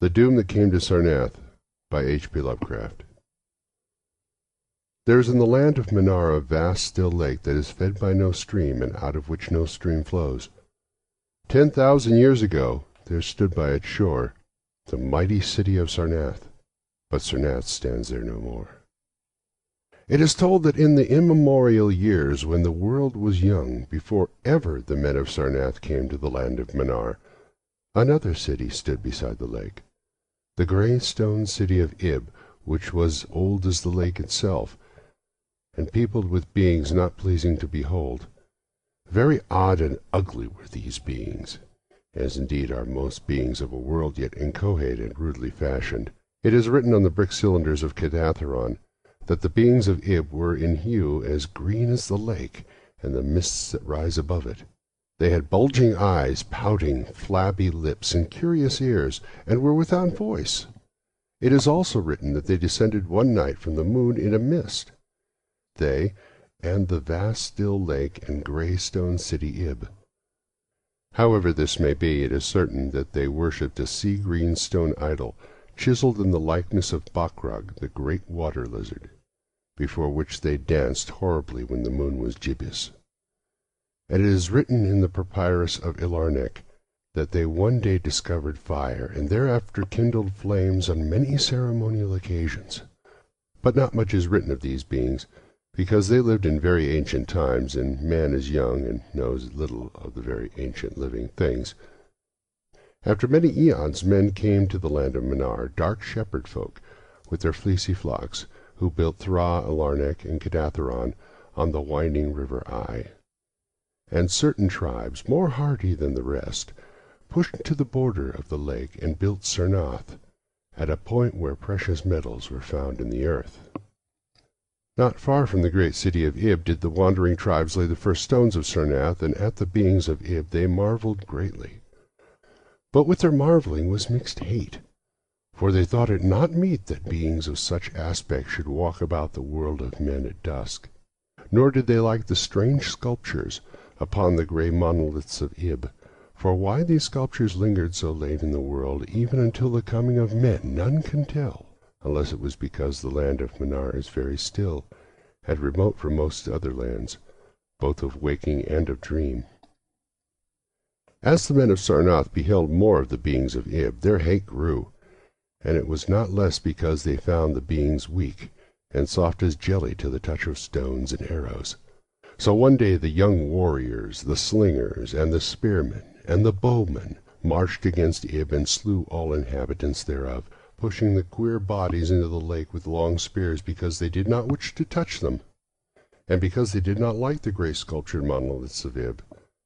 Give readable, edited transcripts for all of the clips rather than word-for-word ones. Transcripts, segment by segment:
The Doom That Came to Sarnath by H.P. Lovecraft. There is in the land of Manar a vast still lake that is fed by no stream, and out of which no stream flows. 10,000 years ago there stood by its shore the mighty city of Sarnath, but Sarnath stands there no more. It is told that in the immemorial years when the world was young, before ever the men of Sarnath came to the land of Manar, another city stood beside the lake, the grey stone city of Ib, which was old as the lake itself, and peopled with beings not pleasing to behold. Very odd and ugly were these beings, as indeed are most beings of a world yet inchoate and rudely fashioned. It is written on the brick cylinders of Kadatheron that the beings of Ib were in hue as green as the lake and the mists that rise above it. They had bulging eyes, pouting, flabby lips, and curious ears, and were without voice. It is also written that they descended one night from the moon in a mist, they, and the vast still lake and grey stone city Ib. However this may be, it is certain that they worshipped a sea-green stone idol, chiseled in the likeness of Bakrug, the great water lizard, before which they danced horribly when the moon was gibbous. And it is written in the papyrus of Ilarnek that they one day discovered fire, and thereafter kindled flames on many ceremonial occasions. But not much is written of these beings, because they lived in very ancient times, and man is young and knows little of the very ancient living things. After many eons men came to the land of Manar, dark shepherd folk, with their fleecy flocks, who built Thra, Ilarnek, and Kadatheron on the winding river Ai. And certain tribes, more hardy than the rest, pushed to the border of the lake and built Sarnath, at a point where precious metals were found in the earth. Not far from the great city of Ib did the wandering tribes lay the first stones of Sarnath, and at the beings of Ib they marveled greatly. But with their marveling was mixed hate, for they thought it not meet that beings of such aspect should walk about the world of men at dusk, nor did they like the strange sculptures upon the grey monoliths of Ib, for why these sculptures lingered so late in the world, even until the coming of men, none can tell, unless it was because the land of Manar is very still, and remote from most other lands, both of waking and of dream. As the men of Sarnath beheld more of the beings of Ib, their hate grew, and it was not less because they found the beings weak, and soft as jelly to the touch of stones and arrows. So one day the young warriors, the slingers, and the spearmen, and the bowmen marched against Ib and slew all inhabitants thereof, pushing the queer bodies into the lake with long spears, because they did not wish to touch them, and because they did not like the grey sculptured monoliths of Ib.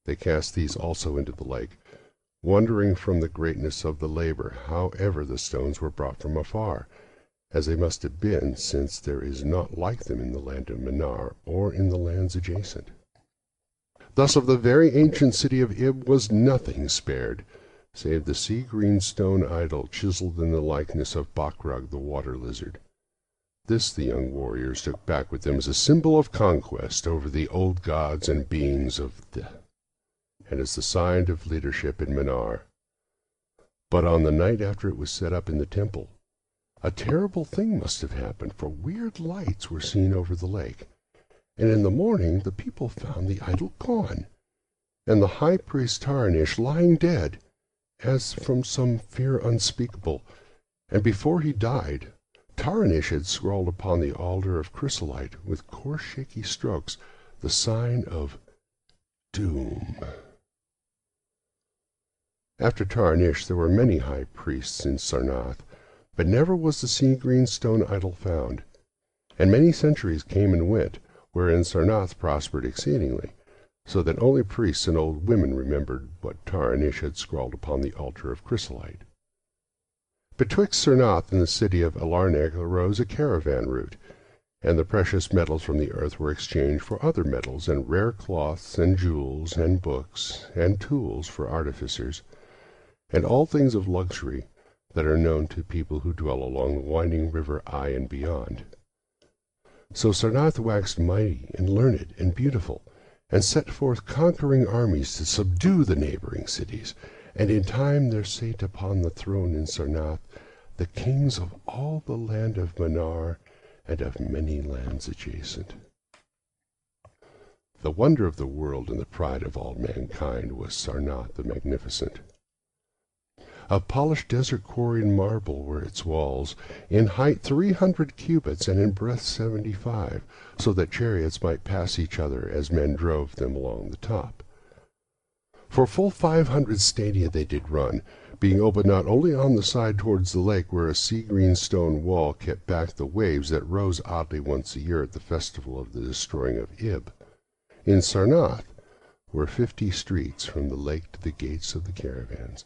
They cast these also into the lake, wondering from the greatness of the labor how ever the stones were brought from afar, as they must have been, since there is naught like them in the land of Manar, or in the lands adjacent. Thus of the very ancient city of Ib was nothing spared, save the sea-green stone idol chiseled in the likeness of Bakrug, the water lizard. This the young warriors took back with them as a symbol of conquest over the old gods and beings of and as the sign of leadership in Manar. But on the night after it was set up in the temple, a terrible thing must have happened, for weird lights were seen over the lake, and in the morning the people found the idol gone, and the high priest Tarnish lying dead, as from some fear unspeakable, and before he died, Tarnish had scrawled upon the altar of chrysolite, with coarse shaky strokes, the sign of Doom. After Tarnish there were many high priests in Sarnath, but never was the sea-green stone idol found, and many centuries came and went, wherein Sarnath prospered exceedingly, so that only priests and old women remembered what Tarnish had scrawled upon the altar of chrysolite. Betwixt Sarnath and the city of Ilarnek arose a caravan route, and the precious metals from the earth were exchanged for other metals, and rare cloths, and jewels, and books, and tools for artificers, and all things of luxury that are known to people who dwell along the winding river Ai and beyond. So Sarnath waxed mighty and learned and beautiful, and set forth conquering armies to subdue the neighboring cities, And in time there sate upon the throne in Sarnath the kings of all the land of Manar and of many lands adjacent. The wonder of the world and the pride of all mankind was Sarnath the Magnificent. Of polished desert quarried marble were its walls, in height 300 cubits and in breadth 75, so that chariots might pass each other as men drove them along the top. For full 500 stadia they did run, being open not only on the side towards the lake, where a sea-green stone wall kept back the waves that rose oddly once a year at the festival of the destroying of Ib. In Sarnath were 50 streets from the lake to the gates of the caravans,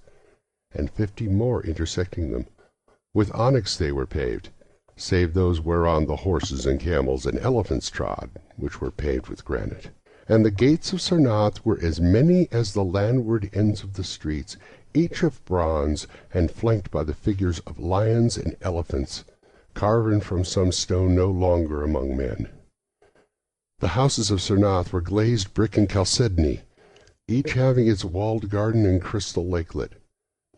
and 50 more intersecting them. With onyx they were paved, save those whereon the horses and camels and elephants trod, which were paved with granite. And the gates of Sarnath were as many as the landward ends of the streets, each of bronze, and flanked by the figures of lions and elephants, carven from some stone no longer among men. The houses of Sarnath were glazed brick and chalcedony, each having its walled garden and crystal lakelet.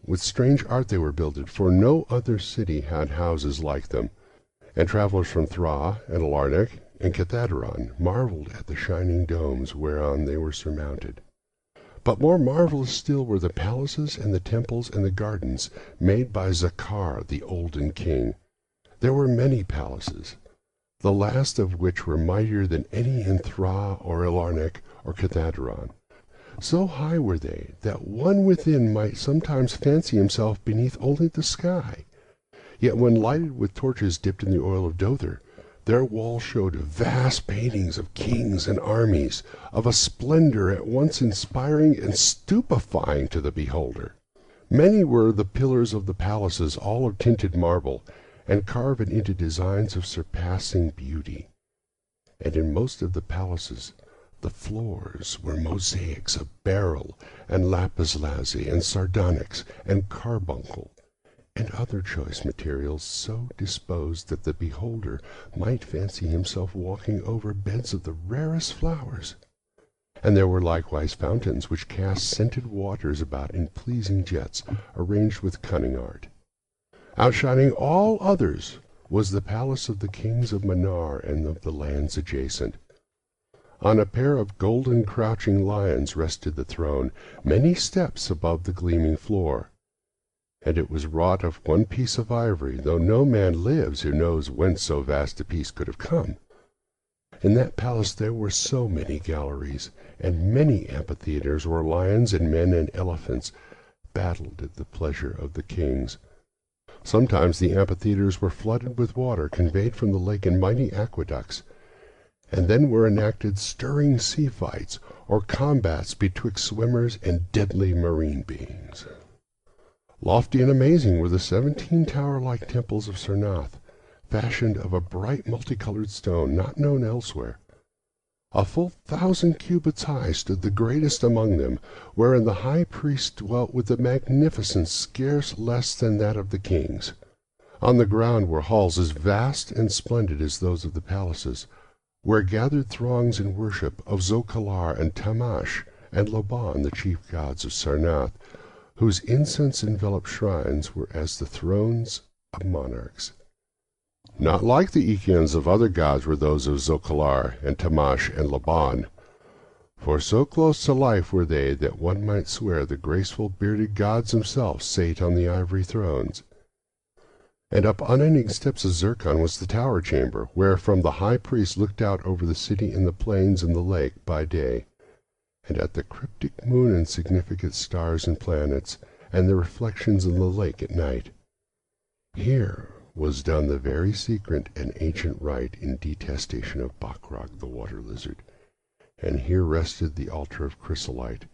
With strange art they were builded, for no other city had houses like them, and travelers from Thra and Alarnec and Cathadaron marveled at the shining domes whereon they were surmounted. But more marvelous still were the palaces and the temples and the gardens made by Zakar the olden king. There were many palaces, the last of which were mightier than any in Thra or Alarnec or Cathadaron. So high were they that one within might sometimes fancy himself beneath only the sky. Yet when lighted with torches dipped in the oil of Dother, their walls showed vast paintings of kings and armies, of a splendor at once inspiring and stupefying to the beholder. Many were the pillars of the palaces, all of tinted marble, and carven into designs of surpassing beauty. And in most of the palaces the floors were mosaics of beryl and lapis lazuli and sardonyx and carbuncle, and other choice materials so disposed that the beholder might fancy himself walking over beds of the rarest flowers. And there were likewise fountains which cast scented waters about in pleasing jets, arranged with cunning art. Outshining all others was the palace of the kings of Manar and of the lands adjacent. On a pair of golden crouching lions rested the throne, many steps above the gleaming floor. And it was wrought of one piece of ivory, though no man lives who knows whence so vast a piece could have come. In that palace there were so many galleries, and many amphitheatres where lions and men and elephants battled at the pleasure of the kings. Sometimes the amphitheatres were flooded with water conveyed from the lake in mighty aqueducts, and then were enacted stirring sea fights, or combats betwixt swimmers and deadly marine beings. Lofty and amazing were the 17 tower-like temples of Sarnath, fashioned of a bright multicolored stone not known elsewhere. A full 1,000 cubits high stood the greatest among them, wherein the high priest dwelt with a magnificence scarce less than that of the kings. On the ground were halls as vast and splendid as those of the palaces, where gathered throngs in worship of Zokalar and Tamash and Laban, the chief gods of Sarnath, whose incense-enveloped shrines were as the thrones of monarchs. Not like the Echians of other gods were those of Zokalar and Tamash and Laban, for so close to life were they that one might swear the graceful bearded gods themselves sate on the ivory thrones. And up unending steps of zircon was the tower chamber, wherefrom the high priest looked out over the city and the plains and the lake by day, and at the cryptic moon and significant stars and planets, and the reflections in the lake at night. Here was done the very secret and ancient rite in detestation of Bakrog the water lizard, and here rested the altar of chrysolite,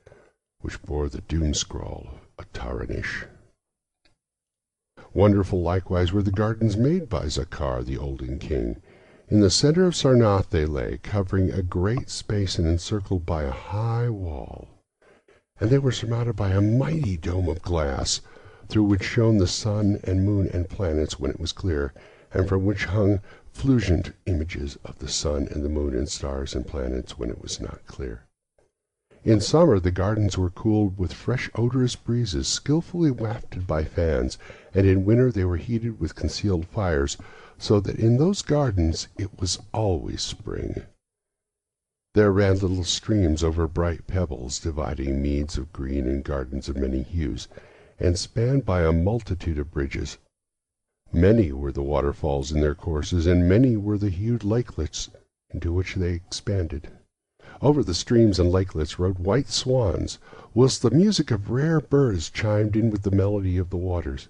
which bore the doom scroll of Taranish. Wonderful likewise were the gardens made by Zakar the olden king. In the center of Sarnath they lay, covering a great space and encircled by a high wall, and they were surmounted by a mighty dome of glass, through which shone the sun and moon and planets when it was clear, and from which hung fulgent images of the sun and the moon and stars and planets when it was not clear. In summer the gardens were cooled with fresh odorous breezes skillfully wafted by fans, and in winter they were heated with concealed fires, so that in those gardens it was always spring. There ran little streams over bright pebbles, dividing meads of green and gardens of many hues, and spanned by a multitude of bridges. Many were the waterfalls in their courses, and many were the hued lakelets into which they expanded. Over the streams and lakelets rode white swans, whilst the music of rare birds chimed in with the melody of the waters.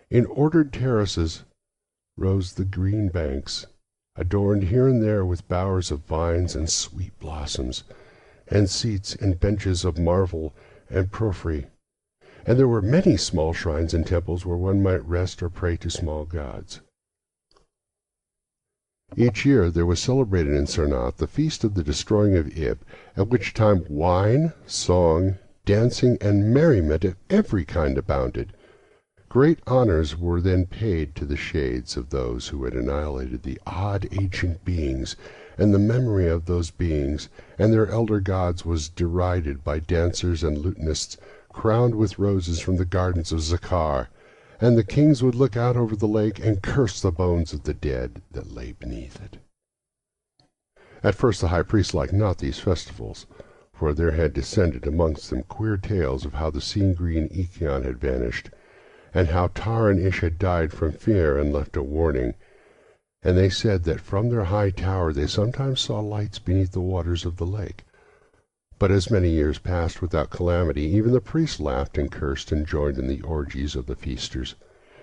In ordered terraces rose the green banks, adorned here and there with bowers of vines and sweet blossoms, and seats and benches of marvel and porphyry, and there were many small shrines and temples where one might rest or pray to small gods. Each year there was celebrated in Sarnath the feast of the destroying of Ib, at which time wine, song, dancing, and merriment of every kind abounded. Great honors were then paid to the shades of those who had annihilated the odd ancient beings, and the memory of those beings and their elder gods was derided by dancers and lutanists crowned with roses from the gardens of Zakar, and the kings would look out over the lake and curse the bones of the dead that lay beneath it. At first the high priest liked not these festivals, for there had descended amongst them queer tales of how the sea-green Ichion had vanished, and how Tar and Ish had died from fear and left a warning, and they said that from their high tower they sometimes saw lights beneath the waters of the lake. But as many years passed without calamity, even the priests laughed and cursed and joined in the orgies of the feasters.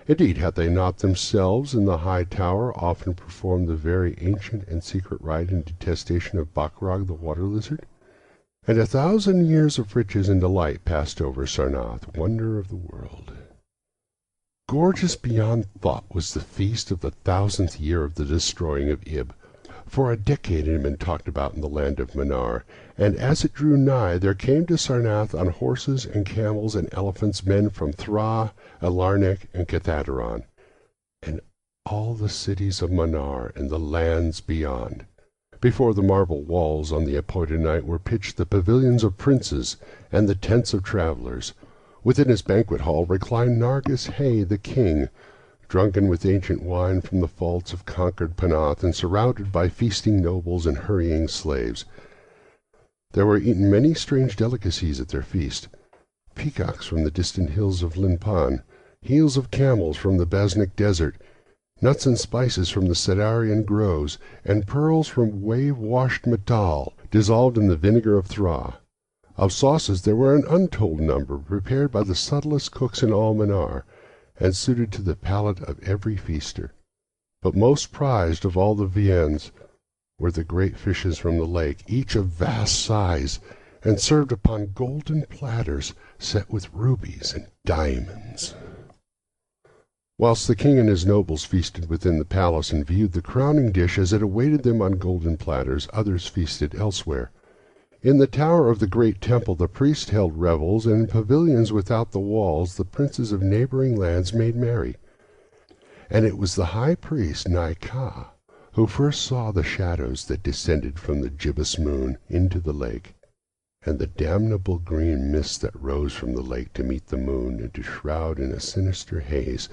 Indeed, had they not themselves in the high tower often performed the very ancient and secret rite in detestation of Bakrog the water lizard? And 1,000 years of riches and delight passed over Sarnath, wonder of the world. Gorgeous beyond thought was the feast of the 1,000th year of the destroying of Ib. For a decade it had been talked about in the land of Manar, and as it drew nigh there came to Sarnath on horses and camels and elephants men from Thra, Alarnec, and Cathaderon, and all the cities of Manar and the lands beyond. Before the marble walls on the appointed night were pitched the pavilions of princes and the tents of travellers. Within his banquet hall reclined Nargis Hay the king, drunken with ancient wine from the vaults of conquered Panath, and surrounded by feasting nobles and hurrying slaves. There were eaten many strange delicacies at their feast: peacocks from the distant hills of Linpan, heels of camels from the Basnic desert, nuts and spices from the Sedarian groves, and pearls from wave-washed metal, dissolved in the vinegar of Thra. Of sauces there were an untold number, prepared by the subtlest cooks in all Manar, and suited to the palate of every feaster. But most prized of all the viands were the great fishes from the lake, each of vast size, and served upon golden platters set with rubies and diamonds. Whilst the king and his nobles feasted within the palace and viewed the crowning dish as it awaited them on golden platters, others feasted elsewhere. In the tower of the great temple the priests held revels, and in pavilions without the walls the princes of neighboring lands made merry. And it was the high priest Naika who first saw the shadows that descended from the gibbous moon into the lake, and the damnable green mist that rose from the lake to meet the moon and to shroud in a sinister haze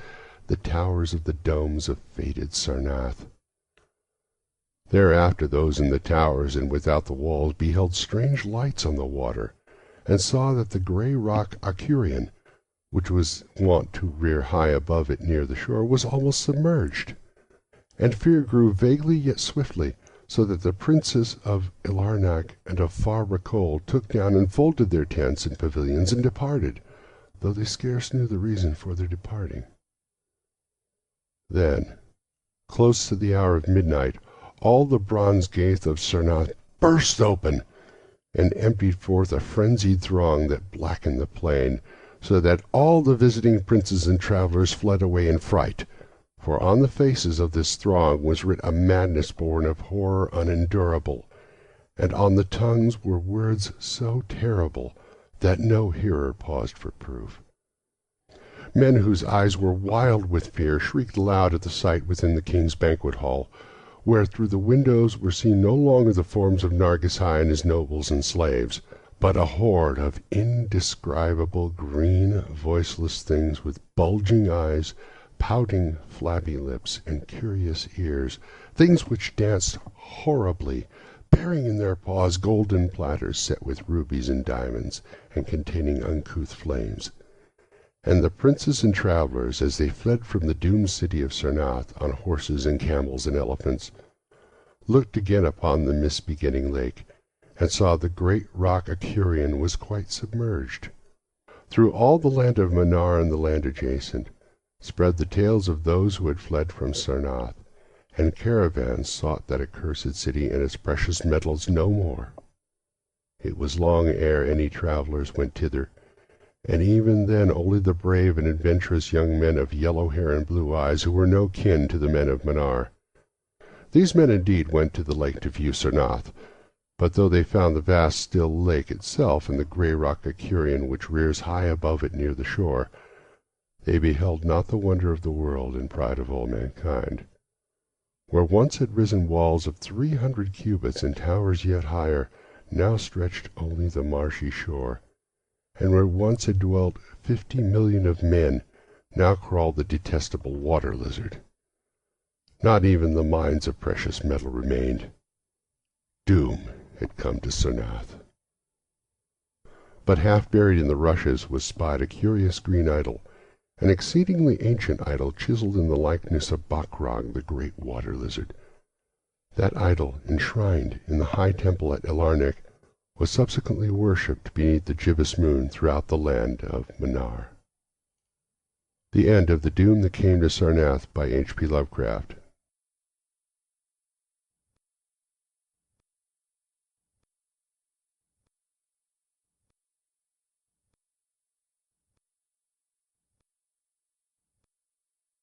the towers of the domes of fated Sarnath. Thereafter those in the towers and without the walls beheld strange lights on the water, and saw that the grey rock Akurian, which was wont to rear high above it near the shore, was almost submerged. And fear grew vaguely yet swiftly, so that the princes of Ilarnak and of Far Rakol took down and folded their tents and pavilions and departed, though they scarce knew the reason for their departing. Then, close to the hour of midnight, all the bronze gates of Sarnath burst open, and emptied forth a frenzied throng that blackened the plain, so that all the visiting princes and travellers fled away in fright, for on the faces of this throng was writ a madness born of horror unendurable, and on the tongues were words so terrible that no hearer paused for proof. Men whose eyes were wild with fear shrieked aloud at the sight within the king's banquet hall, where through the windows were seen no longer the forms of Nargis Hai and his nobles and slaves, but a horde of indescribable green, voiceless things with bulging eyes, pouting, flabby lips, and curious ears, things which danced horribly, bearing in their paws golden platters set with rubies and diamonds, and containing uncouth flames. And the princes and travellers, as they fled from the doomed city of Sarnath on horses and camels and elephants, looked again upon the mist-beginning lake, and saw the great rock Acurian was quite submerged. Through all the land of Manar and the land adjacent spread the tales of those who had fled from Sarnath, and caravans sought that accursed city and its precious metals no more. It was long ere any travellers went thither, and even then only the brave and adventurous young men of yellow hair and blue eyes who were no kin to the men of Manar. These men indeed went to the lake to view Sarnath, but though they found the vast still lake itself and the grey rock Acurian which rears high above it near the shore, they beheld not the wonder of the world and pride of all mankind. Where once had risen walls of 300 cubits and towers yet higher, now stretched only the marshy shore, and where once had dwelt 50 million of men, now crawled the detestable water lizard. Not even the mines of precious metal remained. Doom had come to Sarnath. But half buried in the rushes was spied a curious green idol, an exceedingly ancient idol chiseled in the likeness of Bakrog, the great water lizard. That idol, enshrined in the high temple at Elarnek, was subsequently worshipped beneath the gibbous moon throughout the land of Manar. The End of The Doom That Came to Sarnath by H.P. Lovecraft.